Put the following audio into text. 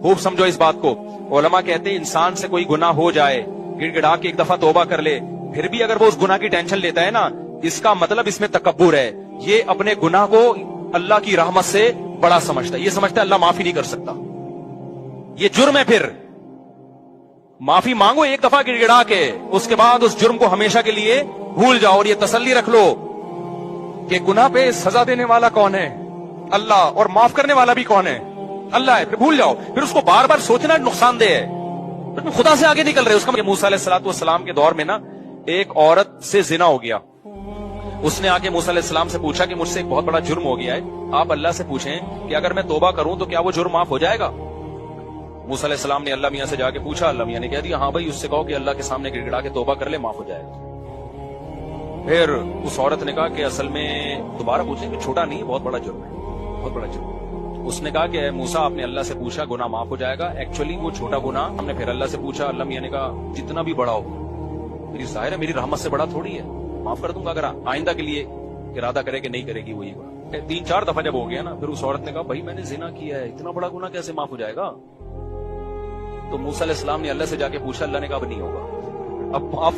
خوب سمجھو اس بات کو. علماء کہتے ہیں انسان سے کوئی گناہ ہو جائے, گڑ گڑا کے ایک دفعہ توبہ کر لے, پھر بھی اگر وہ اس گناہ کی ٹینشن لیتا ہے نا, اس کا مطلب اس میں تکبر ہے. یہ اپنے گناہ کو اللہ کی رحمت سے بڑا سمجھتا ہے, یہ سمجھتا ہے اللہ معافی نہیں کر سکتا, یہ جرم ہے. پھر معافی مانگو ایک دفعہ گڑ گڑا کے, اس کے بعد اس جرم کو ہمیشہ کے لیے بھول جاؤ, اور یہ تسلی رکھ لو کہ گناہ پہ سزا دینے والا کون ہے؟ اللہ. اور معاف کرنے والا بھی کون ہے؟ اللہ ہے. پھر بھول جاؤ. پھر اس کو بار بار سوچنا نقصان دہ ہے, خدا سے آگے نکل رہے. اس کا موسیٰ علیہ السلام کے دور میں نا ایک عورت سے زنا ہو گیا. اس نے آ کے موسیٰ علیہ السلام سے پوچھا کہ مجھ سے ایک بہت بڑا جرم ہو گیا ہے, آپ اللہ سے پوچھیں کہ اگر میں توبہ کروں تو کیا وہ جرم معاف ہو جائے گا؟ موسیٰ علیہ السلام نے اللہ میاں سے جا کے پوچھا, اللہ میاں نے کہہ دیا ہاں بھائی اس سے کہو کہ اللہ کے سامنے گڑ گڑا کے توبہ کر لے, معاف ہو جائے گا. پھر اس عورت نے کہا کہ اصل میں دوبارہ پوچھیں کہ چھوٹا نہیں, بہت بڑا جرم ہے, بہت بڑا جرم. اس نے کہا کہ موسیٰ آپ نے اللہ سے پوچھا گناہ معاف ہو جائے گا, ایکچولی وہ چھوٹا گناہ ہم نے پھر اللہ سے پوچھا, اللہ میاں نے کہا جتنا بھی بڑا ہو, میری ظاہر ہے میری رحمت سے بڑا تھوڑی ہے, معاف کر دوں گا اگر آئندہ کے لیے ارادہ کرے کہ نہیں کرے گی وہی گناہ. 3-4 دفعہ جب ہو گیا نا, پھر اس عورت نے کہا بھائی میں نے زنا کیا ہے, اتنا بڑا گناہ کیسے معاف ہو جائے گا؟ تو موسیٰ علیہ السلام نے اللہ سے جا کے پوچھا, اللہ نے کہا اب نہیں ہوگا, اب معاف